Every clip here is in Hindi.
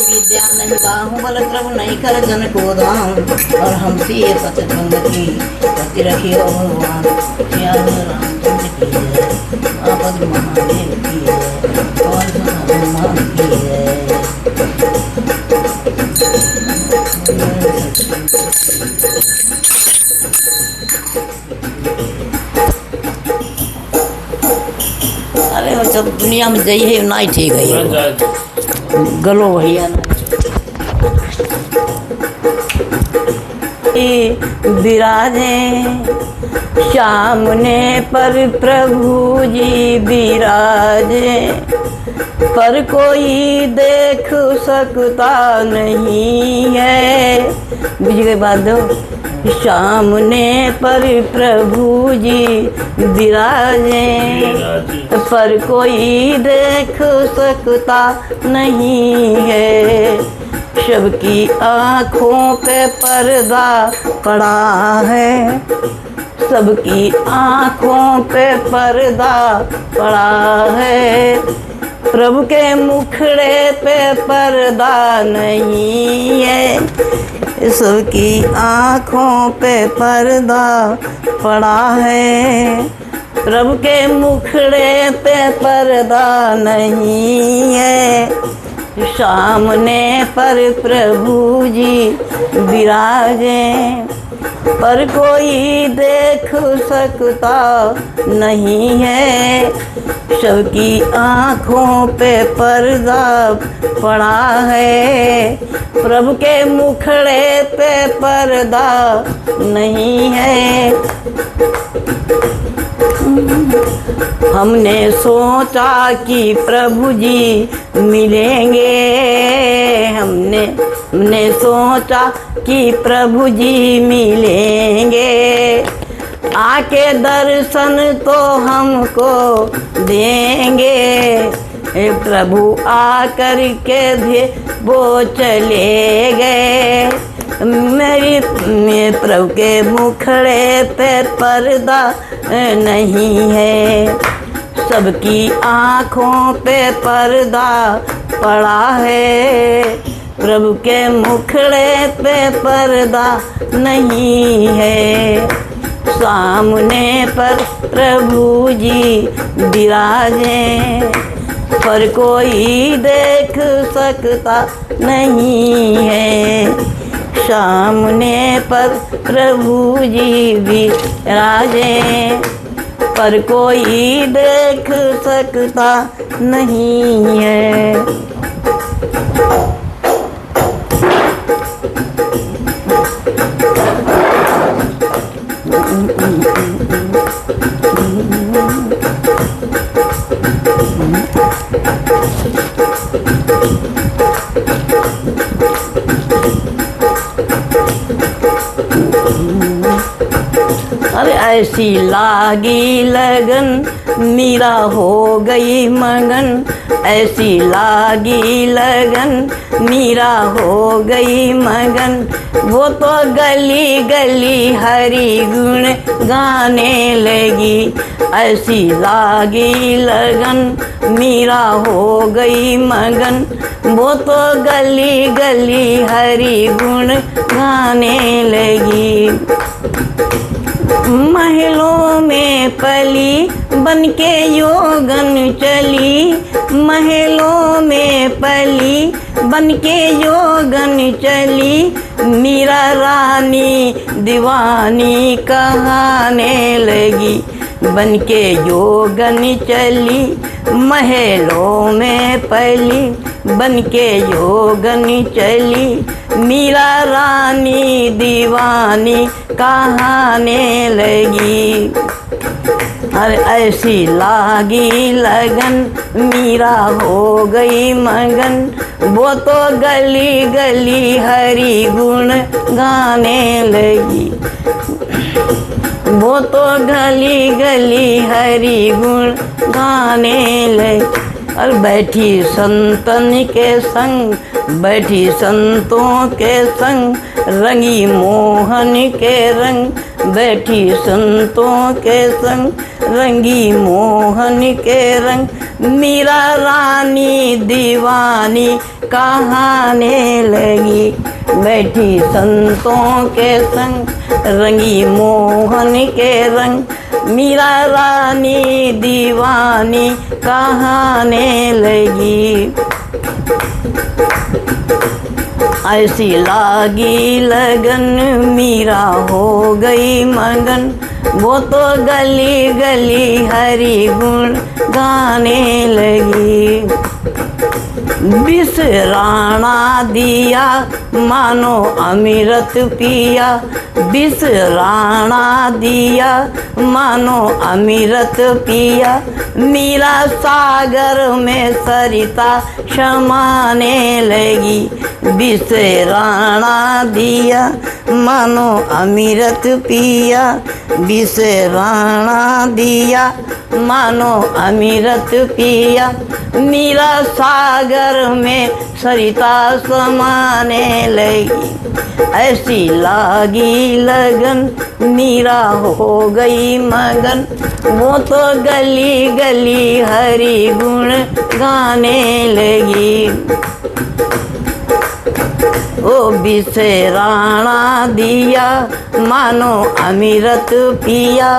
विद्या नहीं बाहुबल प्रभु नहीं कर जन को दाम और हमसे ये पत पंगति पति रखियो भगवान श्याम रामचंद्र की है आपद महादेव की है और हनुमान की है। अरे जब दुनिया में जाइए ना ही ठीक है गलो भैया विराजे सामने पर प्रभु जी विराजे पर कोई देख सकता नहीं है। बुझ गए बात दो। सामने पर प्रभु जी विराजे पर कोई देख सकता नहीं है। सबकी आँखों पे पर्दा पड़ा है सबकी आँखों पे पर्दा पड़ा है। प्रभु के मुखड़े पे पर्दा नहीं है सबकी आँखों पे पर्दा पड़ा है। प्रभु के मुखड़े पे पर्दा नहीं है। सामने पर प्रभु जी विराजे पर कोई देख सकता नहीं है। सबकी आँखों पे पर्दा पड़ा है प्रभु के मुखड़े पे पर्दा नहीं है। हमने सोचा कि प्रभु जी मिलेंगे हमने सोचा कि प्रभु जी मिलेंगे आके दर्शन तो हमको देंगे। प्रभु आकर के वो चले गए मेरे प्रभु के मुखड़े पे पर्दा नहीं है। सबकी आँखों पे पर्दा पड़ा है प्रभु के मुखड़े पे पर्दा नहीं है। सामने पर प्रभु जी विराजे पर कोई देख सकता नहीं है। सामने पर प्रभु जी विराजे पर कोई देख सकता नहीं है। अरे ऐसी लागी लगन मीरा हो गई मगन ऐसी लागी लगन मीरा हो गई मगन। वो तो गली गली हरि गुण गाने लगी ऐसी लागी लगन मीरा हो गई मगन। वो तो गली गली हरि गुण गाने लगी। महलों में पली बनके योगन चली महलों में पली बनके योगन चली। मीरा रानी दीवानी कहाने लगी बनके योगन चली। महलों में पली बनके योगन चली मीरा रानी दीवानी कहाने लगी। अरे ऐसी लागी लगन मीरा हो गई मगन। वो तो गली गली हरि गुण गाने लगी। वो तो गली गली हरि गुण गाने लगी। और बैठी संतन के संग बैठी संतों के संग रंगी मोहन के रंग। बैठी संतों के संग रंगी मोहन के रंग। मीरा रानी दीवानी कहाने लगी। बैठी संतों के संग रंगी मोहन के रंग। मीरा रानी दीवानी कहाने लगी। ऐसी लागी लगन मीरा हो गई मगन। वो तो गली गली हरि गुण गाने लगी। बिसराना दिया मानो अमृत पिया। बिसराना दिया मानो अमृत पिया। मीरा सागर में सरिता समाने लगी। बिसराना दिया मानो अमृत पिया। बिसराना दिया मानो अमृत पिया। मीरा सागर में सरिता समाने लगी। ऐसी लागी लगन मीरा हो गई मगन। वो तो गली गली हरि गुण गाने लगी। ओ बिसराना दिया मानो अमृत पिया।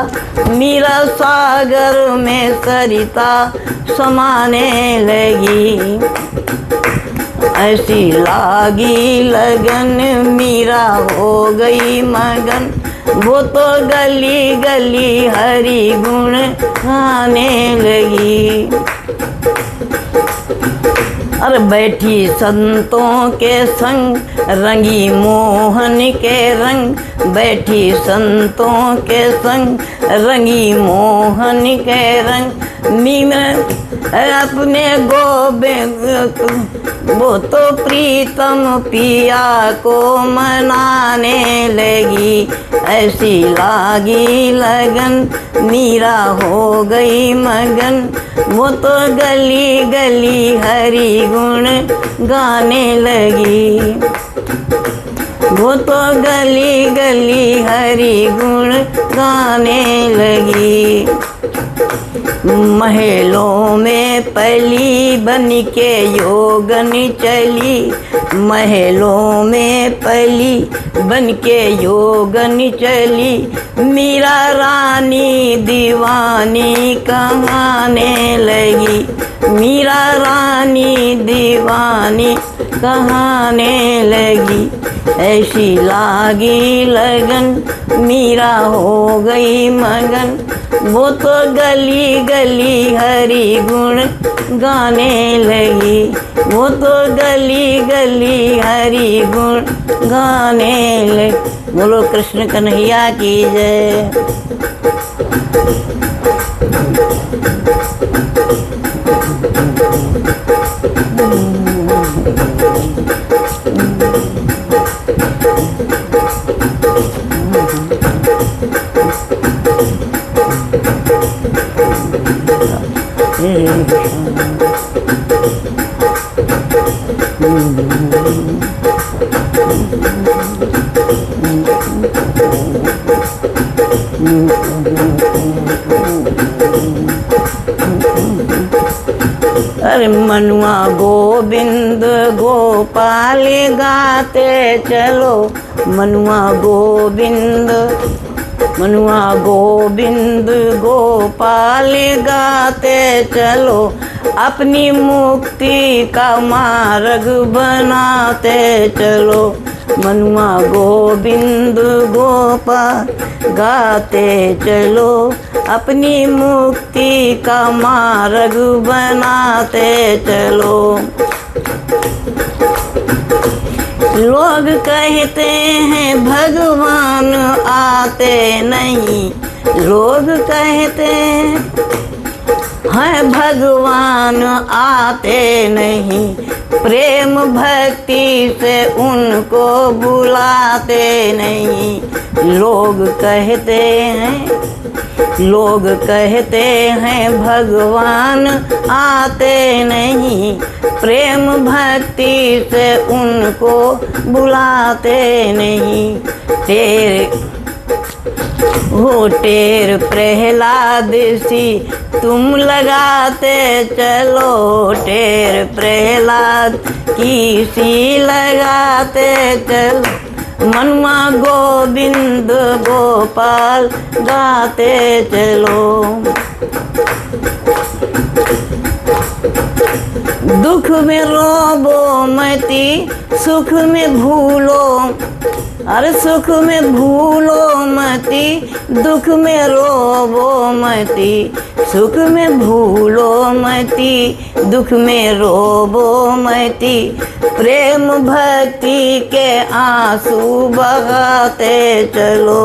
मीरा सागर में सरिता समाने लगी। ऐसी लागी लगन मीरा हो गई मगन। वो तो गली गली हरि गुण गाने लगी। अरे बैठी संतों के संग रंगी मोहन के रंग। बैठी संतों के संग रंगी मोहन के रंग। मीरा अपने गोविंद वो तो प्रीतम पिया को मनाने लगी। ऐसी लागी लगन मीरा हो गई मगन। वो तो गली गली हरि गुण गाने लगी। वो तो गली गली हरि गुण गाने लगी। महलों में पली बन के योगन चली। महलों में पली बन के योगन चली। मीरा रानी दीवानी कहाने लगी। मीरा रानी दीवानी कहाने लगी। ऐसी लागी लगन मीरा हो गई मगन। वो तो गली गली हरि गुण गाने लगी। वो तो गली गली हरि गुण गाने लगी। बोलो कृष्ण कन्हैया की जय। अरे मनुआ गोविंद गोपाल गाते चलो। मनुआ गोविंद गोपाल गाते चलो। अपनी मुक्ति का मार्ग बनाते चलो। मनुआ गोविंद गोपाल गाते चलो। अपनी मुक्ति का मार्ग बनाते चलो। लोग कहते हैं भगवान आते नहीं। लोग कहते हैं भगवान आते नहीं। प्रेम भक्ति से उनको बुलाते नहीं। लोग कहते हैं लोग कहते हैं भगवान आते नहीं, प्रेम भक्ति से उनको बुलाते नहीं। टेर प्रहलाद सी तुम लगाते चलो, टेर प्रहलाद की सी लगाते चलो, मनुआ गोविंद गोपाल गाते चलो। दुख में रोबो मती, सुख में भूलो, अरे सुख में भूलो मती, दुख में रोबो मती, सुख में भूलो मती, दुख में रोबो मती। प्रेम भक्ति के आंसू बहाते चलो,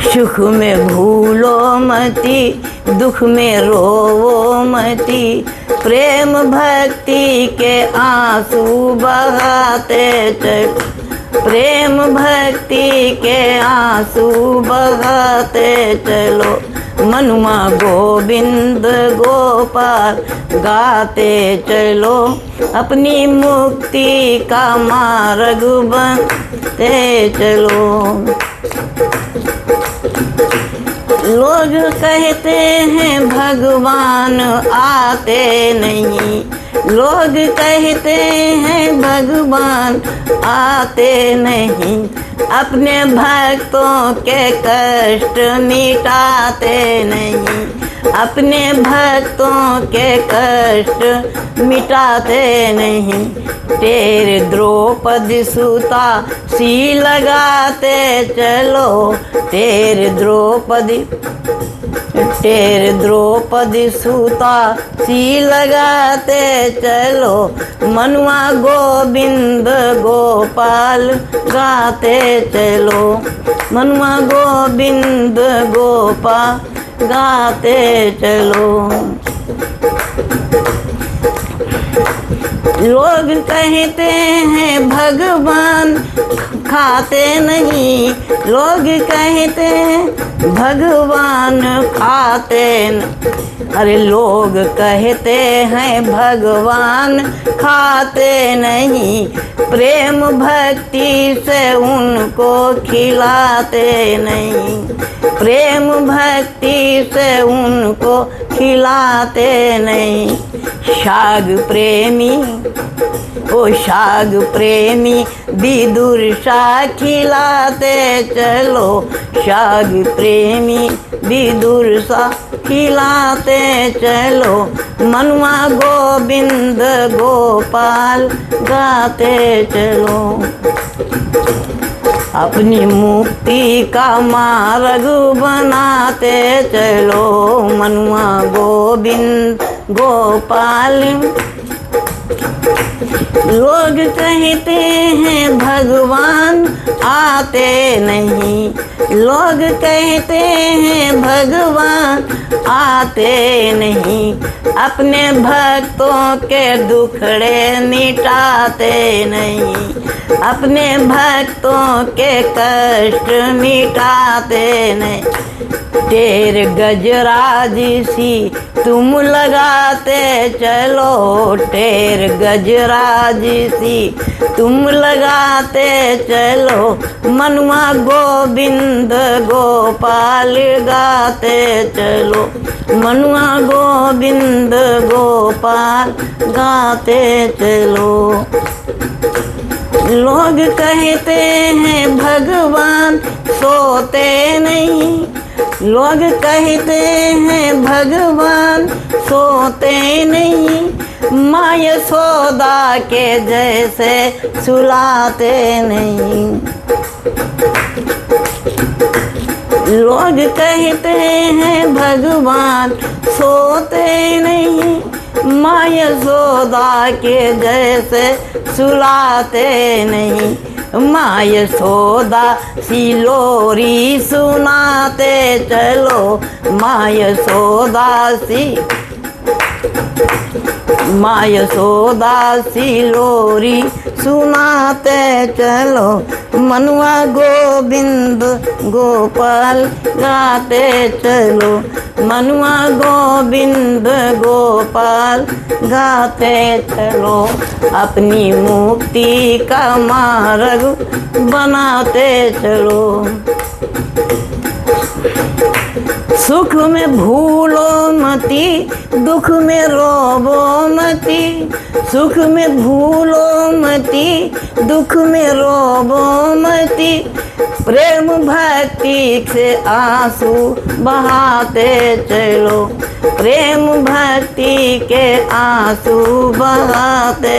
सुख में भूलो मती, दुख में रोवो मती। प्रेम भक्ति के आंसू बहाते चलो, प्रेम भक्ति के आंसू बहाते चलो, मनुआ गोविंद गोपाल गाते चलो। अपनी मुक्ति का मार्ग बनते चलो। लोग कहते हैं भगवान आते नहीं, लोग कहते हैं भगवान आते नहीं, अपने भक्तों के कष्ट मिटाते नहीं, अपने भक्तों के कष्ट मिटाते नहीं। तेरे द्रौपदी सुता सी लगाते चलो, तेरे द्रौपदी सुता सी लगाते चलो, मनुआ गोविंद गोपाल गाते चलो, मनुआ गोविंद गोपाल गाते चलो। लोग कहते हैं भगवान खाते नहीं, लोग कहते हैं भगवान खाते नहीं, अरे लोग कहते हैं भगवान खाते नहीं, प्रेम भक्ति से उनको खिलाते नहीं, प्रेम भक्ति से उनको खिलाते नहीं। शाग प्रेमी ओ शाग प्रेमी विदुर सा खिलाते चलो, शाग प्रेमी विदुर सा खिलाते चलो, मनुआ गोविंद गोपाल गाते चलो। अपनी मुक्ति का मार्ग बनाते चलो, मनुआ गोविंद गोपाल। लोग कहते हैं भगवान आते नहीं, लोग कहते हैं भगवान आते नहीं, अपने भक्तों के दुखड़े मिटाते नहीं, अपने भक्तों के कष्ट मिटाते नहीं। टेर गजराज सी तुम लगाते चलो, टेर गजराज सी तुम लगाते चलो, मनुआ गोविंद गोपाल गाते चलो, मनुआ गोविंद गोपाल गाते चलो। लोग कहते हैं भगवान सोते नहीं, लोग कहते हैं भगवान सोते नहीं, माँ यशोदा के जैसे सुलाते नहीं। लोग कहते हैं भगवान सोते नहीं, माँ यशोदा के जैसे सुलाते नहीं, माँ यशोदा सी लोरी सुनाते चलो, माँ यशोदा सी लोरी सुनाते चलो, मनुआ गोविंद गोपाल गाते चलो, मनुआ गोविंद गोपाल गाते चलो, अपनी मुक्ति का मार्ग बनाते चलो। सुख में भूलो मती, दुख में रोबो मती, सुख में भूलो मती, दुख में रोबो मती, प्रेम भक्ति से आंसू बहाते चलो, प्रेम भक्ति के आंसू बहाते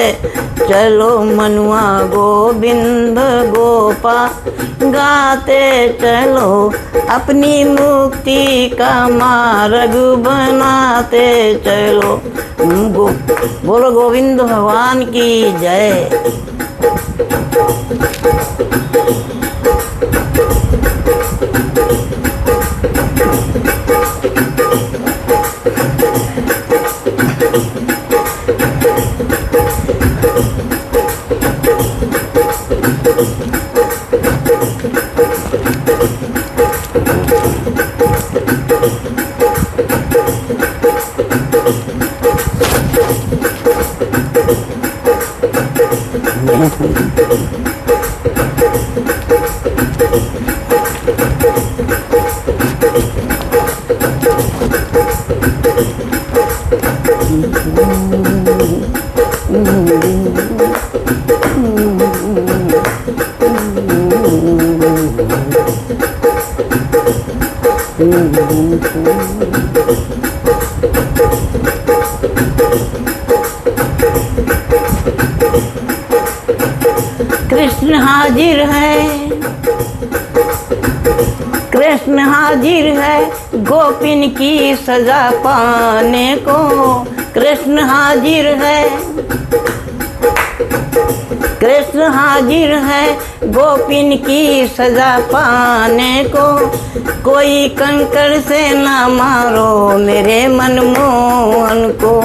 चलो, मनुआ गोविंद गोपाल गाते चलो, अपनी मुक्ति का मार्ग बनाते चलो। बोलो गोविंद भगवान की जय। कृष्ण हाजिर है, कृष्ण हाजिर है गोपिन की सजा पाने को, कृष्ण हाजिर है, कृष्ण हाजिर है गोपिन की सजा पाने को, कोई कंकड़ से ना मारो मेरे मनमोहन को,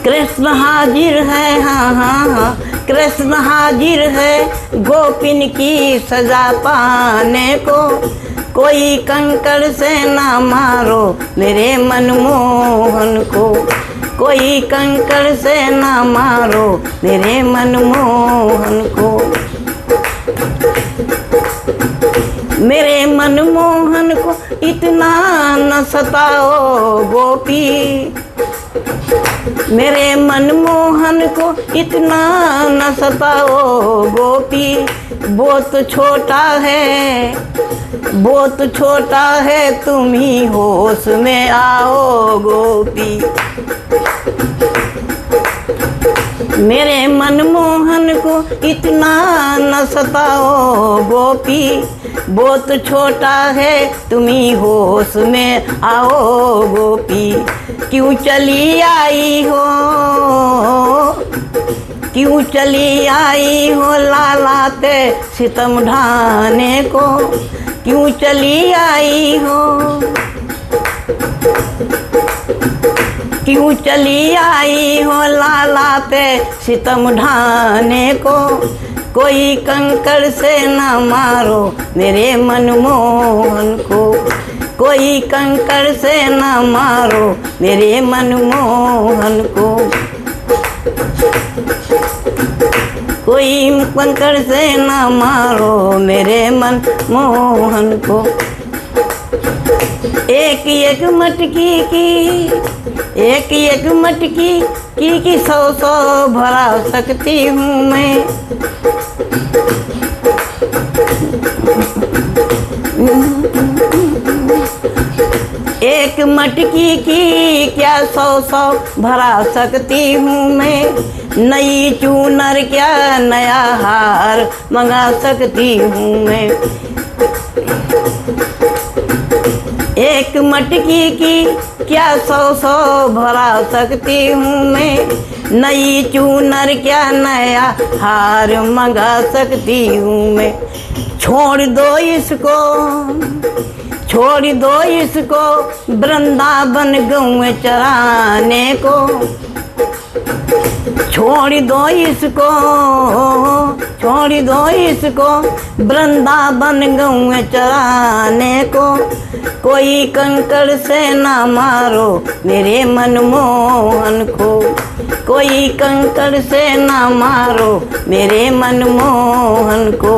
कृष्ण हाजिर है, हाँ हाँ हाँ, कृष्ण हाजिर है गोपिन की सजा पाने को, कोई कंकड़ से ना मारो मेरे मनमोहन को, कोई कंकड़ से ना मारो मेरे मनमोहन को, मेरे मनमोहन को इतना न सताओ गोपी, मेरे मनमोहन को इतना न सताओ गोपी, वो तो छोटा है, वो तो छोटा है, तुम ही होश में आओ गोपी, मेरे मनमोहन को इतना न सताओ गोपी, वो तो छोटा है, तुम ही होश में आओ गोपी, क्यों चली आई हो, क्यों चली आई हो लालाते सितम ढाने को, क्यों चली आई हो, क्यों चली आई हो लालाते सितम ढाने को, कोई कंकड़ से न मारो मेरे मनमोहन को, कोई कंकड़ से न मारो मेरे मनमोहन को, कोई कंकड़ से न मारो मेरे मनमोहन को, एक एक मटकी की, एक एक मटकी की 100 भरा सकती हूँ मैं, एक मटकी की क्या 100 भरा सकती हूँ मैं, नई चूनर क्या नया हार मंगा सकती हूँ मैं, एक मटकी की क्या 100 भरा सकती हूँ मैं, नई चूनर क्या नया हार मंगा सकती हूँ मैं, छोड़ दो इसको, छोड़ दो इसको वृंदावन गौं चराने को, छोड़ दो इसको, छोड़ दो इसको, वृंदावन गऊ चराने को। कोई कंकड़ से ना मारो मेरे मनमोहन को, कोई कंकड़ से ना मारो मेरे मनमोहन को।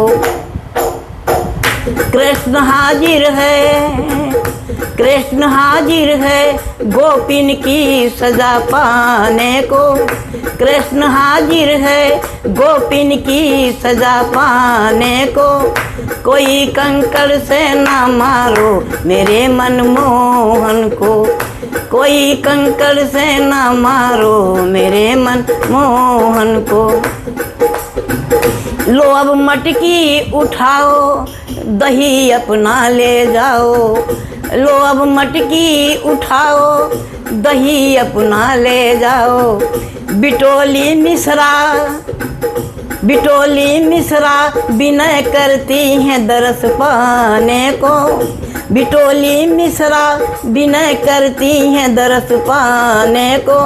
कृष्ण हाजिर है, कृष्ण हाजिर है गोपिन की सजा पाने को। कृष्ण हाजिर है गोपिन की सजा पाने को। कोई कंकड़ से ना मारो मेरे मनमोहन को, कोई कंकड़ से ना मारो मेरे मनमोहन को। लो अब मटकी उठाओ दही अपना ले जाओ, लो अब मटकी उठाओ दही अपना ले जाओ। बिटोली मिश्रा, बिटोली मिश्रा विनय करती हैं दरस पाने को। बिटोली मिश्रा विनय करती हैं दरस पाने को।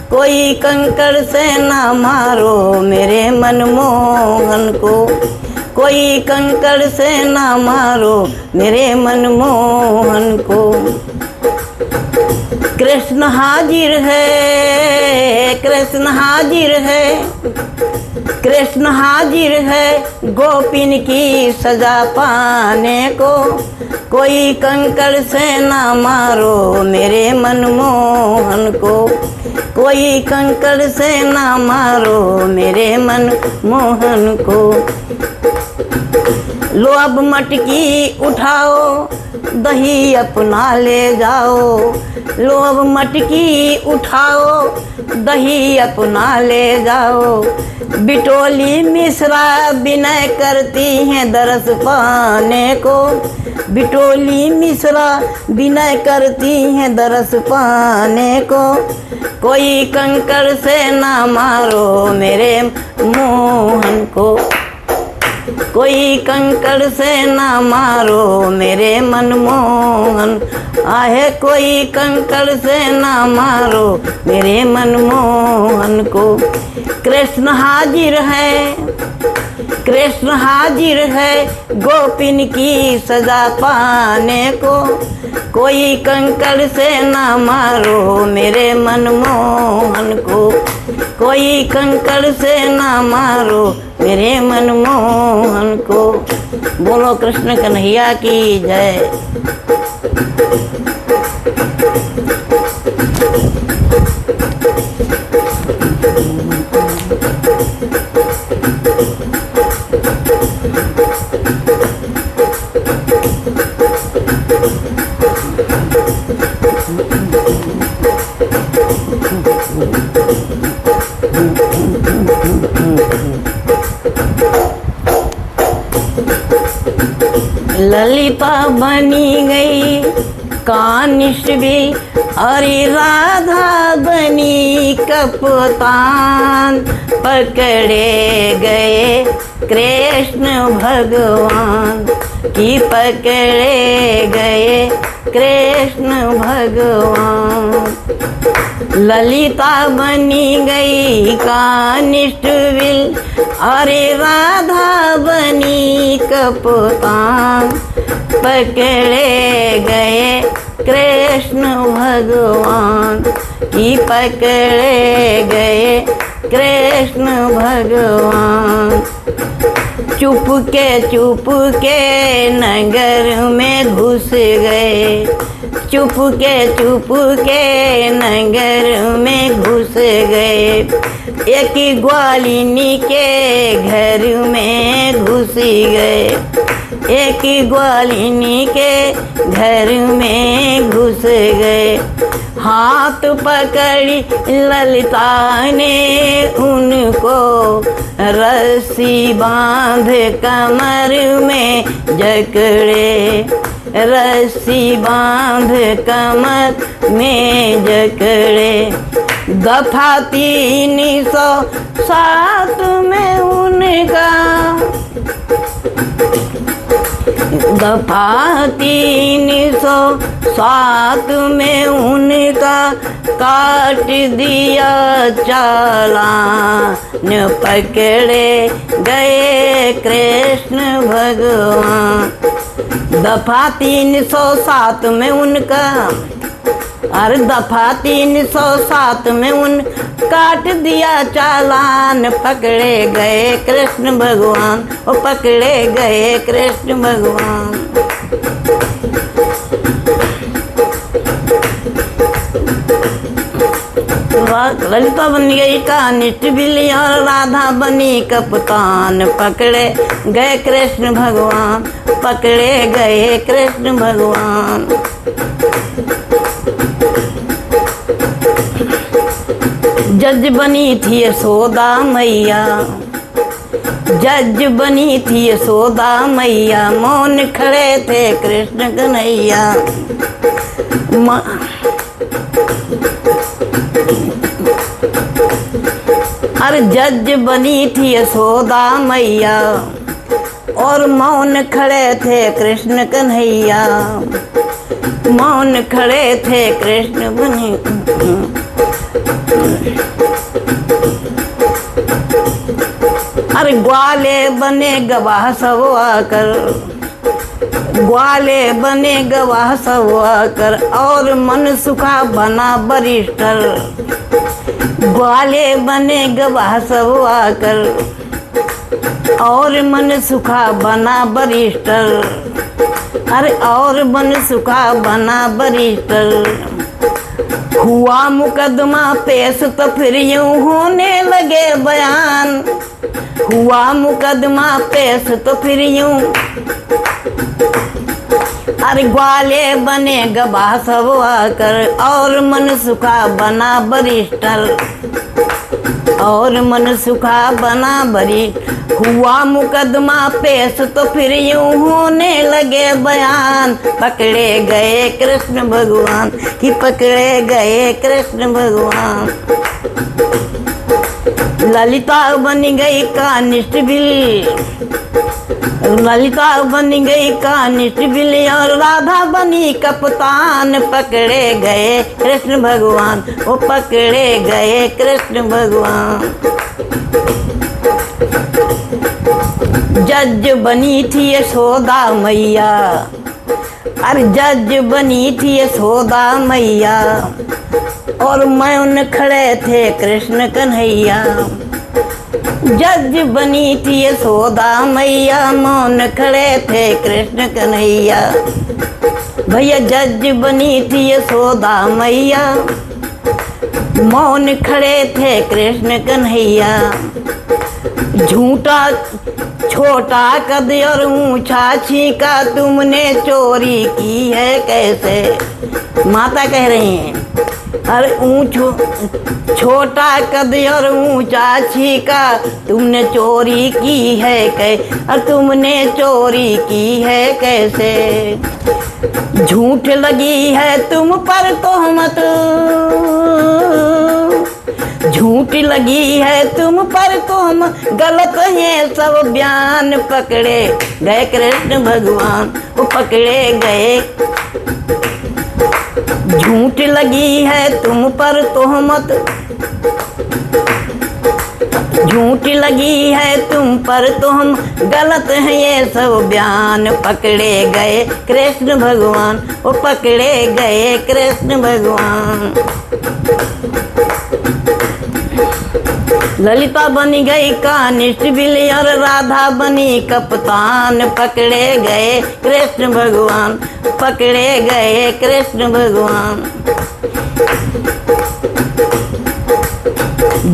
कोई कंकड़ से ना मारो मेरे मनमोहन को, कोई कंकड़ से ना मारो मेरे मनमोहन को। कृष्ण हाजिर है, कृष्ण हाजिर है, कृष्ण हाजिर है गोपिन की सजा पाने को। कोई कंकड़ से ना मारो मेरे मनमोहन को, कोई कंकड़ से ना मारो मेरे मनमोहन को। लो अब मटकी उठाओ दही अपना ले जाओ, लो अब मटकी उठाओ दही अपना ले जाओ। बिटोली मिश्रा विनय करती हैं दरस पाने को। बिटोली मिश्रा विनय करती हैं दरस पाने को। कोई कंकड़ से ना मारो मेरे मोहन को, कोई कंकड़ से ना मारो मेरे मनमोहन। आहे कोई कंकड़ से ना मारो मेरे मनमोहन को। कृष्ण हाजिर है, कृष्ण हाजिर है गोपिन की सजा पाने को। कोई कंकड़ से ना मारो मेरे मनमोहन को, कोई कंकड़ से ना मारो मेरे मनमोहन को। बोलो कृष्ण कन्हैया की जय। ललिता बनी गई कानिष्वी, अरे राधा बनी कप्तान। पकड़े गए कृष्ण भगवान की, पकड़े गए कृष्ण भगवान। ललिता बनी गई कानिष्ठविल, अरे राधा बनी कप्तान। पकड़े गए कृष्ण भगवान की, पकड़े गए कृष्ण भगवान। चुप के नगर में घुस गए, चुप के नगर में घुस गए। एक ग्वालिनी के घर में घुस गए, एक ग्वालिनी के घर में घुस गए। हाथ पकड़ी ललिता ने उनको, रस्सी बांध कमर में जकड़े, रस्सी बांध कमर में जकड़े। दफा 307 में उनका दफा 307 में उनका काट दिया चालान, पकड़े गए कृष्ण भगवान। दफा 307 में उनका, अरे दफा 307 में उन काट दिया चालान, पकड़े गए कृष्ण भगवान, ओ पकड़े गए कृष्ण भगवान। ललिता बन गई कांस्टेबल और राधा बनी कप्तान, पकड़े गए कृष्ण भगवान, पकड़े गए कृष्ण भगवान। जज बनी थी यशोदा मैया, जज बनी थी यशोदा मैया, मौन खड़े थे कृष्ण कन्हैया। अरे जज बनी थी यशोदा मैया और मौन खड़े थे कृष्ण कन्हैया, मौन खड़े थे कृष्ण बनी। अरे ग्वाले बने गवाह सब आकर, ग्वाले बने गवाह सब आकर, और मन सुखा बना बरिष्ठर, ग्वाले बने गवाह सब आकर, और मन सुखा बना बरिष्ठर। अरे और मन सुखा बना बरिष्ठर। हुआ मुकदमा पेश तो फिर यूं होने लगे बयान, हुआ मुकदमा पेश तो फिर यूं। अरे ग्वाले बने गवाह सब आकर, और मन सुखा बना बरिष्ठर, और मन सुखा बना बरी। हुआ मुकदमा पेश तो फिर यूं होने लगे बयान, पकड़े गए कृष्ण भगवान, कि पकड़े गए कृष्ण भगवान। ललिता बन गई कांस्टेबल, ललिता बन गई कांस्टेबल और राधा बनी कप्तान, पकड़े गए कृष्ण भगवान, वो पकड़े गए कृष्ण भगवान। जज बनी थी यशोदा मैया, अरे जज बनी थी यशोदा मैया और मौन खड़े थे कृष्ण कन्हैया। जज बनी थी यशोदा मैया, मौन खड़े थे कृष्ण कन्हैया। भैया जज बनी थी यशोदा मैया, मौन खड़े थे कृष्ण कन्हैया। झूठा छोटा कद और ऊंचा छीका तुमने चोरी की है कैसे, माता कह रही हैं। अरे छोटा कद और ऊंचा छीका तुमने चोरी की है और तुमने चोरी की है कैसे। झूठ लगी है तुम पर तोहमत, झूठ लगी है तुम पर तुम, गलत है सब बयान, पकड़े गए कृष्ण भगवान, वो पकड़े गए। झूठ लगी है तुम पर तोहमत, झूठ लगी है तुम पर तुम, गलत है ये सब बयान, पकड़े गए कृष्ण भगवान, वो पकड़े गए कृष्ण भगवान। ललिता बनी गई कांस्टेबल और राधा बनी कप्तान, पकड़े गए कृष्ण भगवान, पकड़े गए कृष्ण भगवान।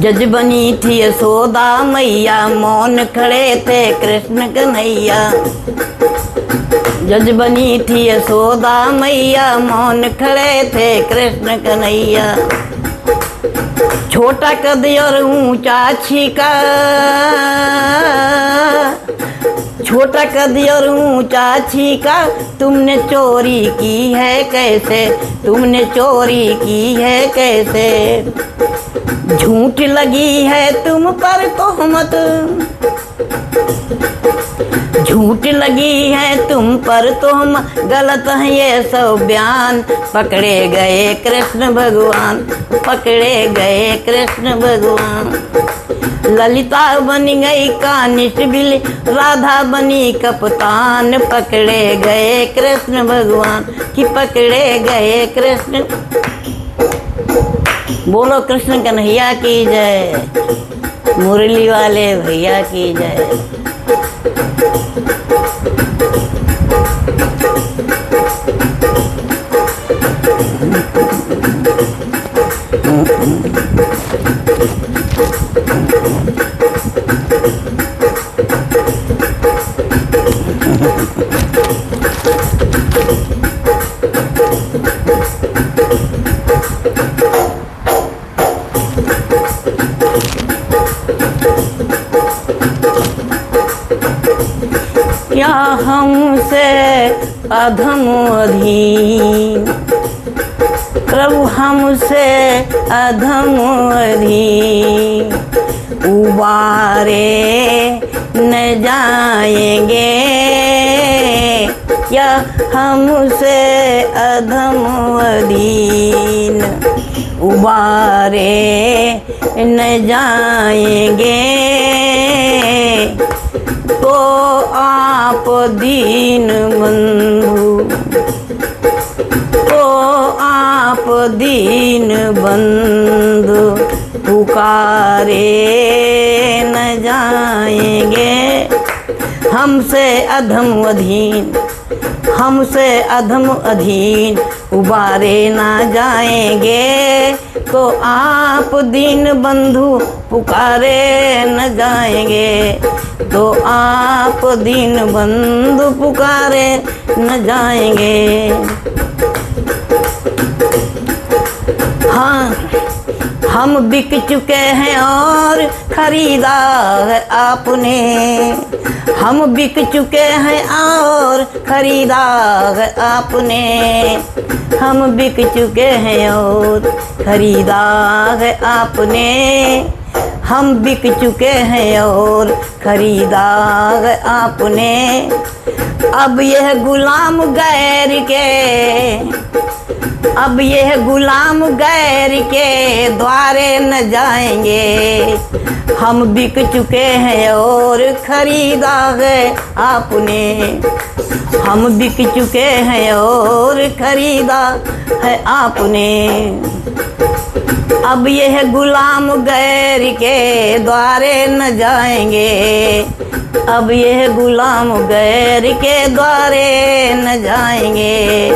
जज बनी थी यशोदा मैया, मौन खड़े थे कृष्ण कन्हैया। जज बनी थी यशोदा मैया, मौन खड़े थे कृष्ण कन्हैया। छोटा कद और ऊंचा छीका, छोटा कद और ऊंचा छीका तुमने चोरी की है कैसे, तुमने चोरी की है कैसे। झूठ लगी है तुम पर तोहमत, झूठ लगी है तुम पर तुम, गलत है ये सब बयान। पकड़े गए कृष्ण भगवान, पकड़े गए कृष्ण भगवान। ललिता बनी गई कानिस्टेबल, राधा बनी कप्तान। पकड़े गए कृष्ण भगवान कि पकड़े गए कृष्ण। बोलो कृष्ण कन्हैया की जय, मुरली वाले भैया की जय। क्या हमसे अधम अधीन, प्रभु हमसे अधम अधीन। उबारे न जाएंगे, क्या हमसे अधम अधीन। उबारे न जाएंगे, तो आप दीन बंधु, तो आप दीन बंधु पुकारे न जाएंगे। हमसे अधम अधीन, हमसे अधम अधीन उबारे ना जाएंगे, तो आप दीन बंधु पुकारे न जाएंगे। तो आप दीन बंधु पुकारे न जाएंगे। हाँ, हम बिक चुके हैं और खरीदा है आपने। हम बिक चुके हैं और खरीदा है आपने। हम बिक चुके हैं और खरीदा है आपने। हम बिक चुके हैं और खरीदा है आपने। अब यह गुलाम गैर के, अब यह गुलाम गैर के द्वारे न जाएंगे। हम बिक चुके हैं और खरीदा है आपने। हम बिक चुके हैं और खरीदा है आपने। अब यह गुलाम गैर के द्वारे न जाएंगे। अब यह गुलाम गैर के द्वारे न जाएंगे।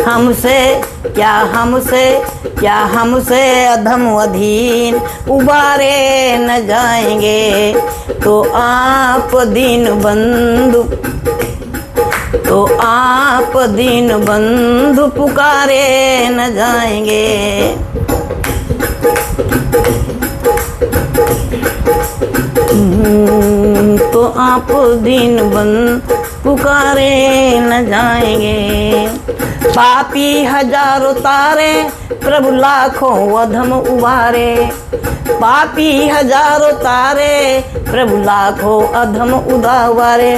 हमसे क्या, हमसे क्या, हमसे अधम अधीन उबारे न जाएंगे। तो आप दीन बंधु, तो आप दीन बंधु पुकारे न जाएंगे। तो आप दीन बंधु पुकारे न जाएंगे। पापी हजारों तारे, प्रभु लाखों अधम उबारे। पापी हजारों तारे, प्रभु लाखों अधम उबारे।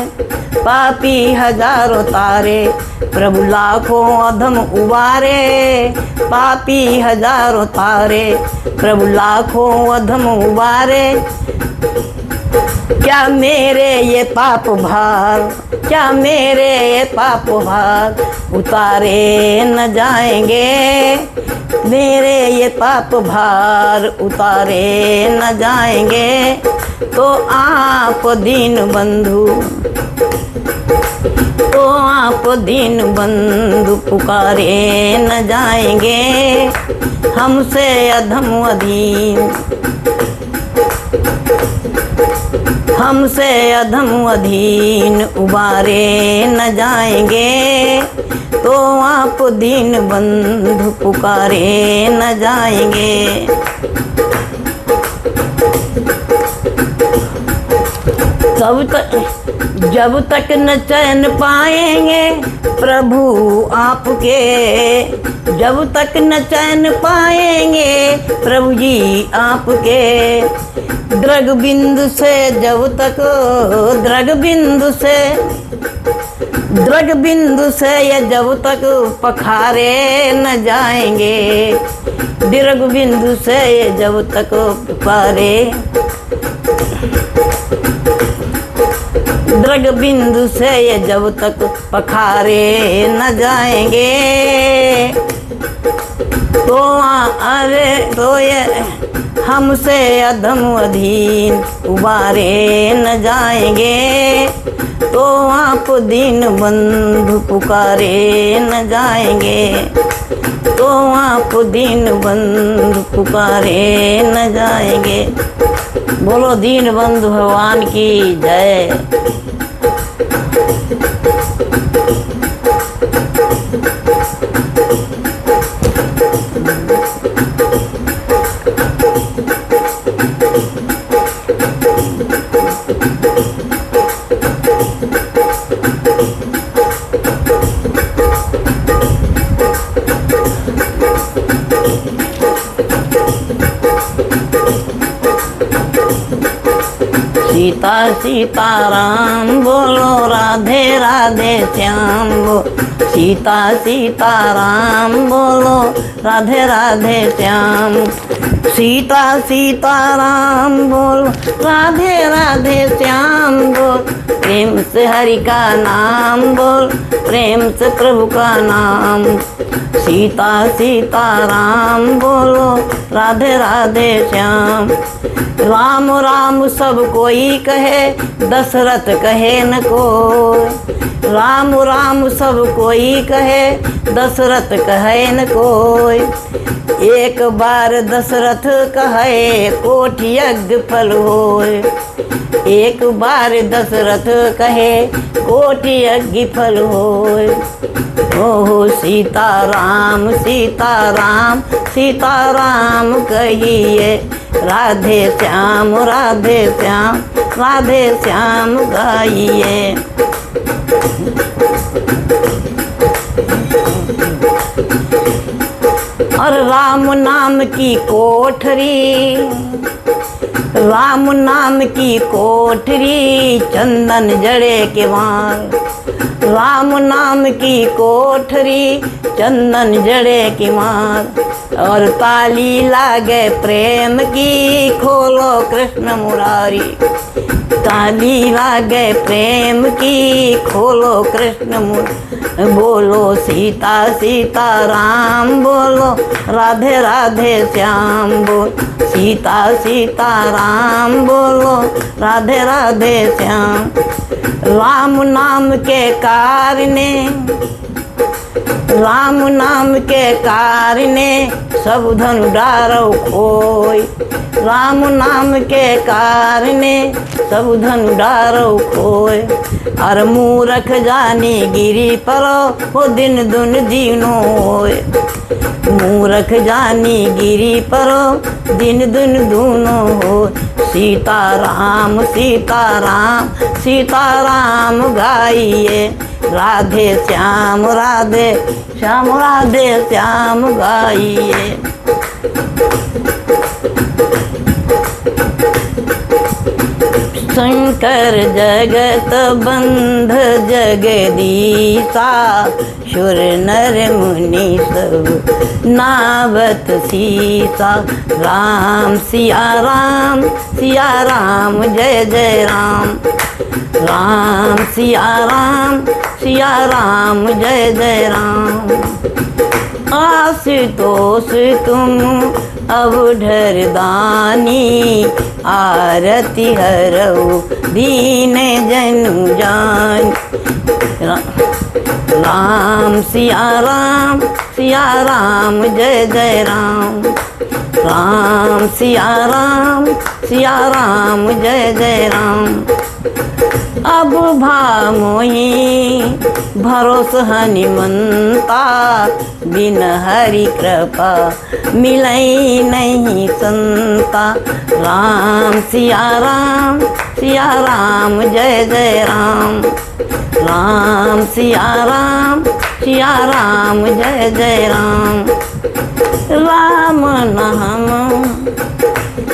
पापी हजारों तारे, प्रभु लाखों अधम उबारे। पापी हजारों तारे, प्रभु लाखों अधम उबारे। क्या मेरे ये पाप भार, क्या मेरे ये पाप भार उतारे न जाएंगे। मेरे ये पाप भार उतारे न जाएंगे। तो आप दीन बंधु, तो आप दीन बंधु पुकारे न जाएंगे। हमसे अधम अधीन, हमसे अधम अधीन उबारे न जाएंगे। तो आप दीन बंधु पुकारे न जाएंगे। जब तक न चैन पाएंगे प्रभु आपके, जब तक न चैन पाएंगे प्रभु जी आपके। द्रग बिंदु से जब तक, द्रग बिंदु से, द्रग बिंदु से ये जब तक पखारे न जाएंगे, द्रग बिंदु से ये जब तक पखारे, द्रग बिंदु से ये जब तक पखारे न जाएंगे, तो अरे तो ये हमसे अधम अधीन उबारे न जाएंगे, तो आप दीन बंधु पुकारे न जाएंगे, तो आप दीन बंधु पुकारे न जाएंगे। बोलो दीन बंधु भगवान की जय। सीता सीताराम बोलो राधे राधे श्याम बोलो, सीता सीताराम बोलो राधे राधे श्याम, सीता सीताराम बोलो राधे राधे श्याम बोल, प्रेम से हरि का नाम बोल, प्रेम से प्रभु का नाम। सीता सीताराम बोलो राधे राधे श्याम। राम राम सब कोई कहे, दशरथ कहे न कोई, राम राम सब कोई कहे, दशरथ कहे न कोई। एक बार दशरथ कहे कोटि यज्ञ फल होय, एक बार दशरथ कहे कोटि यज्ञ फल होय। ओहो सीताराम सीताराम सीताराम कहिए, राधे श्याम राधे श्याम राधे श्याम गाइए। और राम नाम की कोठरी, राम नाम की कोठरी चंदन जड़े के वार, राम नाम की कोठरी चंदन जड़े की मार। और ताली लागे प्रेम की खोलो कृष्ण मुरारी, ताली लागे प्रेम की खोलो कृष्ण मुरारी। बोलो सीता सीता राम बोलो राधे राधे श्याम बोल, सीता सीता राम बोलो राधे राधे श्याम। राम नाम के कारणे, राम नाम के कारणे सब धन डारो खोय, राम नाम के कारणे सब धन डारो खोय। और मूरख जानी गिरी परो वो दिन दुन दीनो होय, मूरख जानी गिरी परो दिन दुन दूनो हो। सीताराम सीताराम सीताराम गाइए, राधे श्याम राधे श्याम राधे श्याम गाइए। शंकर जगत बंध जगदीशा, शुर नर मुनि सब नावत सीसा। राम सिया राम जय जय राम, राम सिया राम जय जय राम। आशुतोष तुम अवधर दानी, आरती हरऊ दीन जनु जान। राम सिया राम जय जय राम, राम सिया राम जय जय राम। अब भामोही भरोस हनुमंता, बिन हरि कृपा मिलई नहीं संता। राम सिया राम जय जय राम। राम सिया राम जय जय राम। राम नाम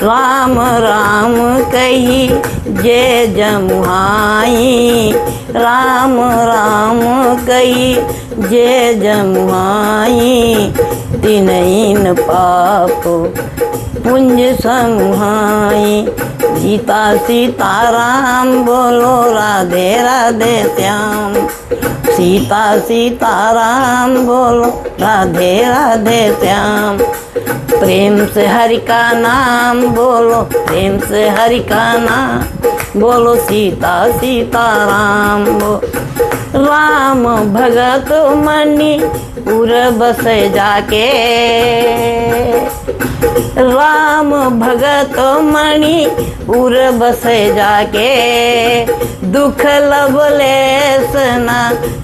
राम राम कही जय जमुहाई। राम राम कही जय जमुहाई। तिनैन पाप पुंज समुहाई। सीता सीताराम बोलो राधे राधे श्याम। सीता सीताराम बोलो राधे राधे श्याम। प्रेम से हरि का नाम बोलो, प्रेम से हरि का नाम बोलो। सीता सीताराम बोलो। राम भगत मणि उर बसे जाके। राम भगत मणि उर बसे जाके। दुख लवलेस ना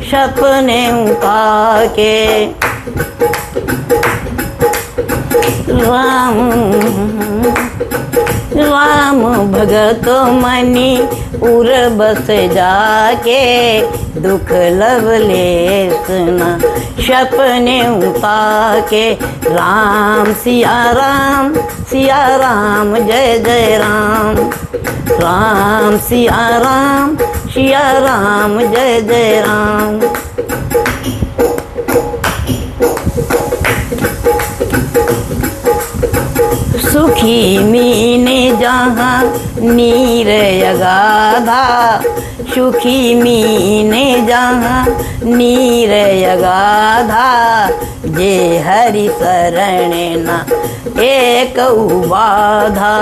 सपने उताके। राम भगत मणि उर बस जाके। दुख लवलेस न सपने उताके। राम सिया राम जय जय राम। राम सिया राम जय जय राम। सुखी मीने जहाँ नीर अगाधा। सुखी मीने जहाँ नीर अगाधा। जे हरि शरण न एक बाधा।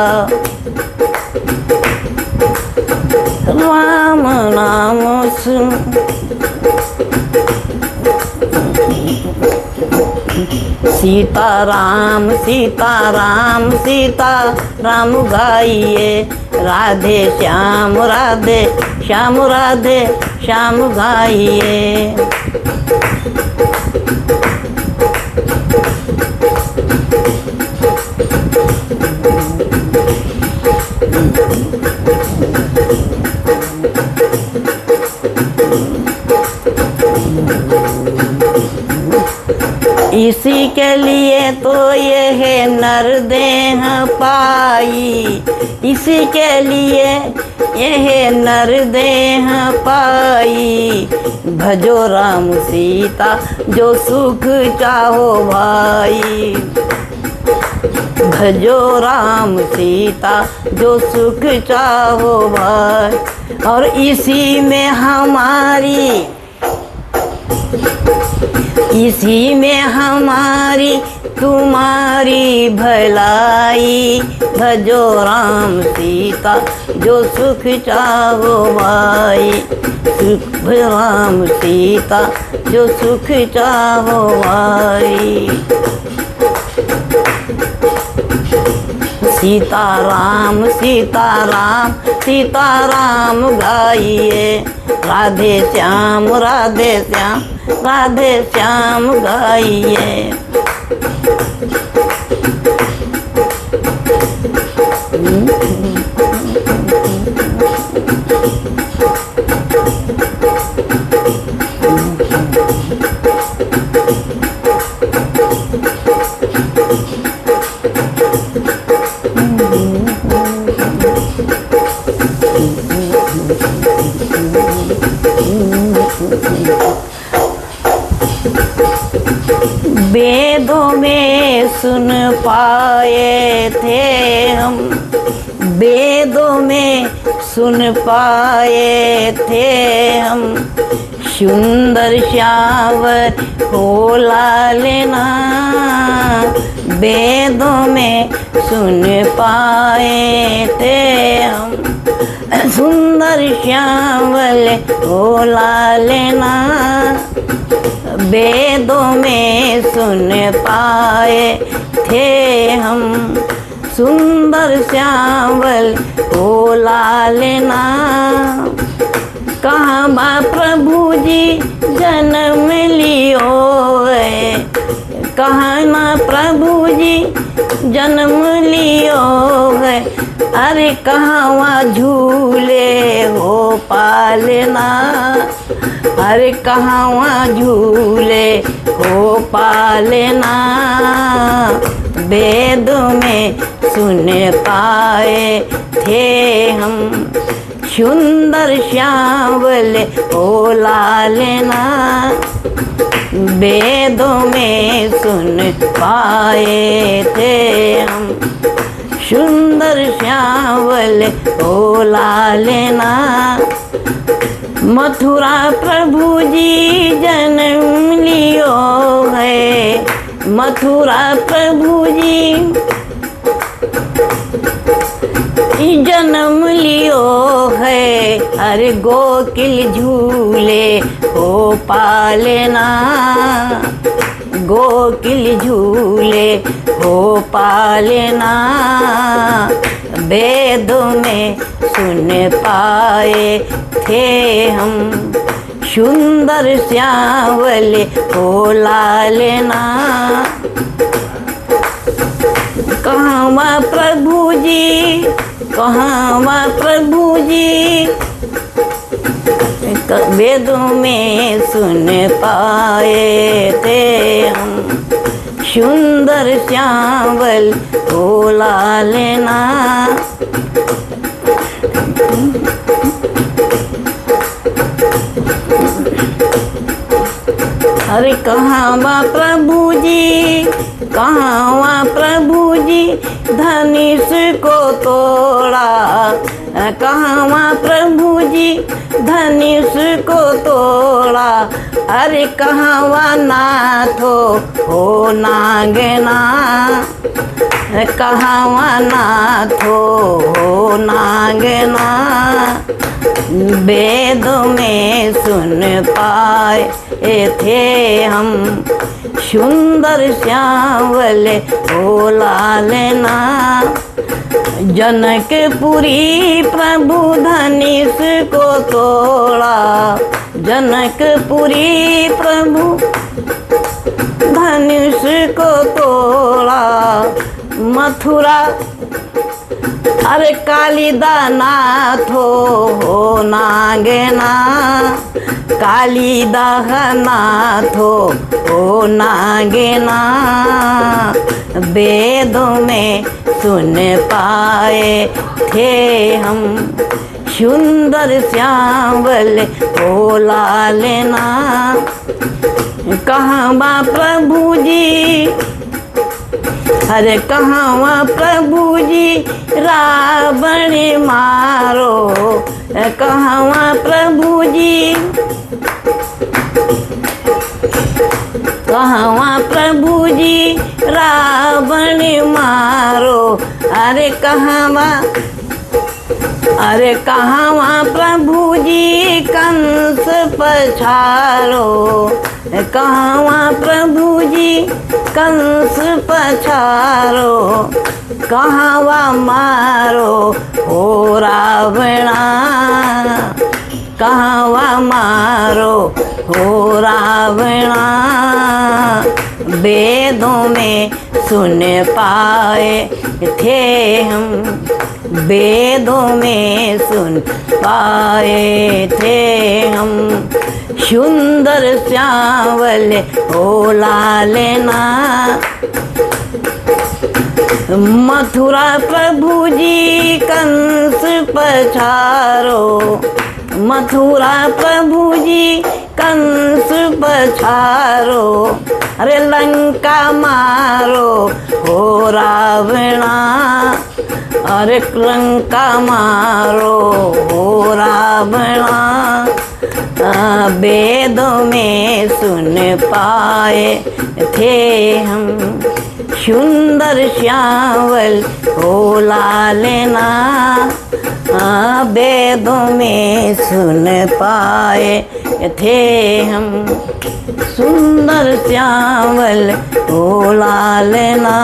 राम नाम सुन सीताराम गाइए। राधे श्याम राधे श्याम गाइए। इसी के लिए तो यह नर देह पाई। इसी के लिए यह नर देह पाई। भजो राम सीता जो सुख चाहो भाई। भजो राम सीता जो सुख चाहो भाई। और इसी में हमारी तुम्हारी भलाई। भजो राम सीता जो सुख चाहो भाई। राम सीता जो सुख चाहो भाई। सीताराम गाइए। राधे श्याम गाइए। वेदों में सुन पाए थे हम। वेदों में सुन पाए थे हम। सुंदर श्यावर होला लेना। वेदों में सुन पाए थे हम। सुंदर श्यामल ओ लालना, वेदों में सुन पाए थे हम। सुंदर श्यामल ओ लालना, कहाँ बा प्रभु जी जन्म लियो है, कहाँ ना प्रभु जी जन्म लियो है। अरे कहाँ वहाँ झूले हो पालना, अरे कहाँ वहाँ झूले हो पालना, वेद में सुन पाए थे हम। सुंदर श्यामल ओ लालना, वेदों में सुन पाए थे हम। सुंदर श्यामल ओ लालना, मथुरा प्रभु जी जन्म लियो है, मथुरा प्रभु जी जन्म लियो है। अरे गोकिल झूले हो पालना, गोकिल झूले हो पालना, वेदों में सुन पाए थे हम। सुंदर श्यामल हो लालना, कहाँ प्रभु जी, कहाँ प्रभु जी, वेदों में सुन पाए थे हम। सुंदर श्यामल ओ लालना, अरे कहाँ प्रभु जी, कहाँ प्रभु जी धनुष को तोड़ा, कहाँ प्रभु जी धनुष को तोड़ा। अरे कहाँ नाथो हो नागना, कहाँ नाथो हो नागना, वेदों में सुन पाए थे हम। सुंदर श्यामल ओ लालना, जनकपुरी प्रभु धनुष को तोड़ा, जनकपुरी प्रभु धनुष को तोड़ा। मथुरा अरे कालिदा नाथो हो नागना, कालिदा नाथो हो नागना, वेदों में सुन पाए थे हम। सुंदर श्यामल ओ लालना, कहाँ बा प्रभु जी, अरे कहाँ प्रभु जी रावण मारो, कहाँ प्रभु जी, कहाँ प्रभु जी रावण मारो। अरे कहाँ, अरे कहाँ प्रभु जी कंस पछारो, कहाँ प्रभु जी कंस पछारो। कहाँ मारो हो रावणा, कहाँ मारो हो रावणा, वेदों में सुन पाए थे हम। वेदों में सुन पाए थे हम। सुंदर श्यामल ओ लालना, मथुरा प्रभु जी कंस पछारो, मथुरा प्रभु जी कंस पछारो। अरे लंका मारो हो रावणा, अरे लंका मारो हो रावणा, वेदों में सुन पाए थे हम। सुंदर श्यामल हो लालना, वेदों में सुन पाए थे हम, सुंदर श्यामल ओ लालना।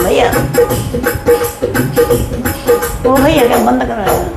भैया ओ भैया क्या बंद कर रहा है?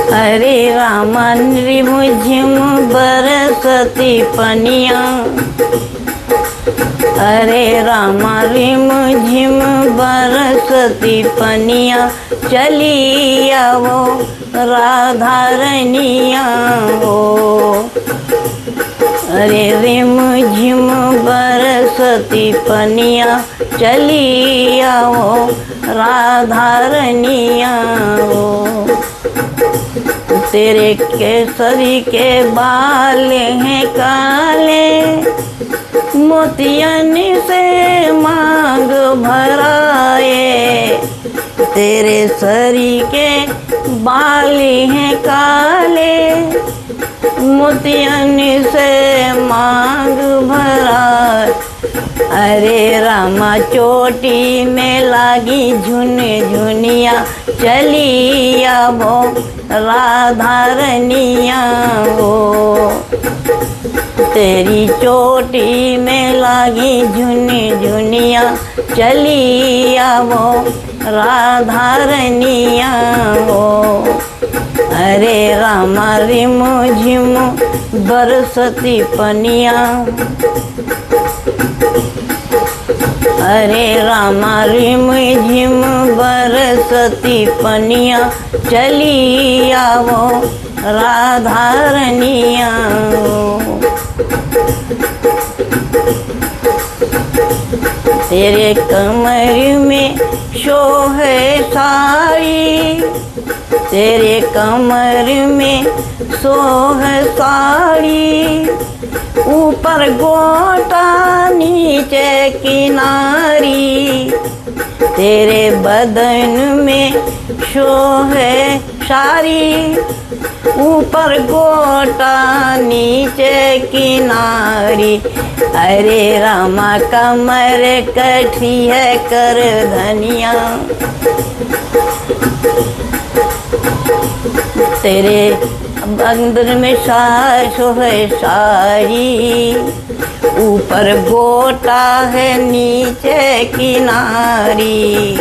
हरे रामा रिमझिम बरसती पनिया, हरे रामा रिमझिम बरसती पनिया, चली आवो राधारनिया हो। अरे रिमझिम बरसती पनिया, चली आवो राधारनिया हो। तेरे केसरी के बाल हैं काले, मोतियन से मांग भराए। तेरे सरी के बाल हैं काले, मोतियन से मांग भराए। अरे रामा चोटी में लागी झुन झुनिया, चली आवो राधा रनिया वो। तेरी चोटी में लागी झुन झुनिया, चली आवो राधा रनिया वो। अरे रामा रिम झिम बरसती पनिया, अरे रामा रिम झिम बरसती पनिया, चली आवो राधा रनिया। तेरे कमर में शोहे साड़ी, तेरे कमर में सोहे साड़ी। ऊपर गोटा नीचे किनारी, तेरे बदन में शोहे साड़ी। ऊपर गोटा नीचे किनारी, अरे रामा कमर कठी है कर धनिया। तेरे अंदर में शोहे साड़ी, ऊपर गोटा है नीचे किनारी।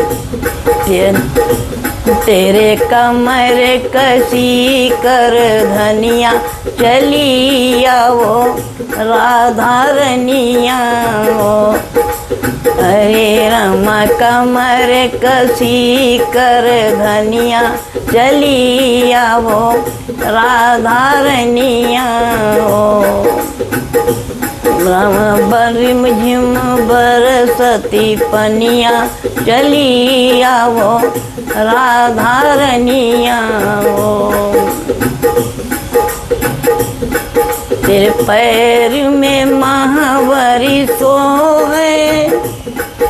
तेरे कमर कसी कर धनिया, चली आवो राधा रनिया वो। अरे रामा कमर कसी कर धनिया, चली आवो राधा रनिया वो। रामा बरिम झिम बरसती पनिया, चली आवो राधा रनिया वो। तेरे पैर में महावरी सोहे,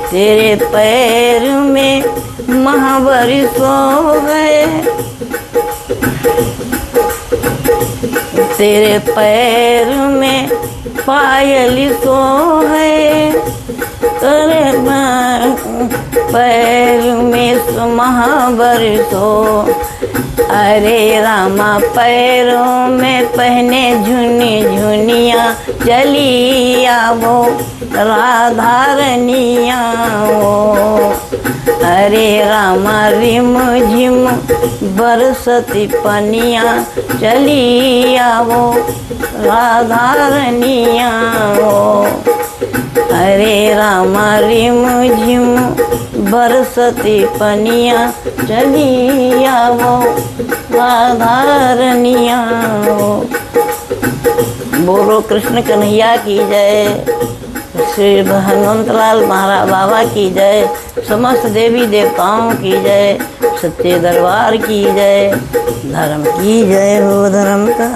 तेरे पैर में महावरी सोहे। तेरे पैर में पायल सोहे, तेरे पैर में महावर सो। अरे रामा पैरों में पहने झुनी झुनिया, चली आवो राधा रनिया वो। अरे रामा रिम झिम बरसती पनिया, चली आवो राधा रनिया वो। अरे रामा रिम झिम बरसती पनिया, चली आवो राधा रनिया वो। बोलो कृष्ण कन्हैया की जय, श्री हनुमंतलाल महाराज बाबा की जय, समस्त देवी देवताओं की जय, सच्चे दरबार की जय, धर्म की जय हो, धर्म का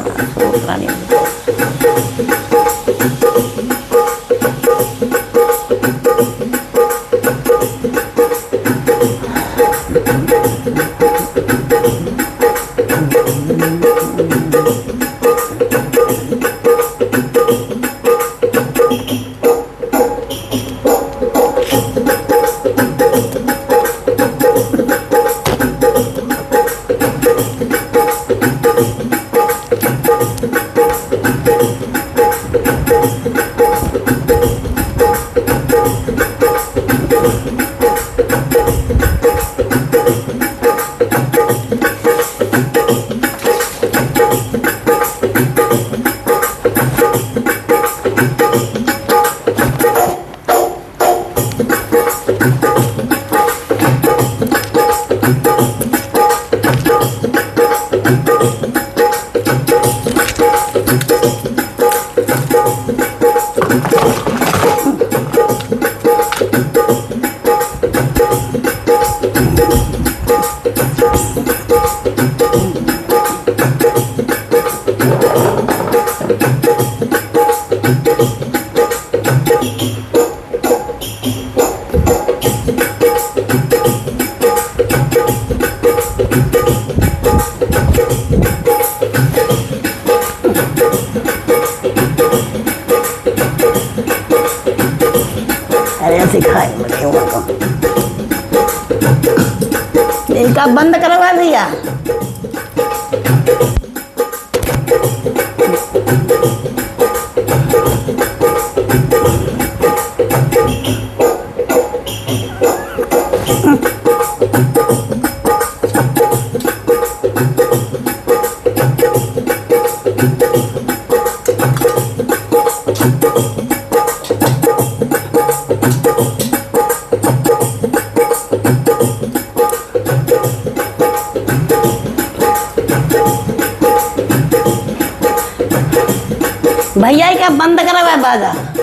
अरे ऐसे खाए बड़े हुआ तो इनका बंद करवा दिया। भैया का बंद करवा बाजा।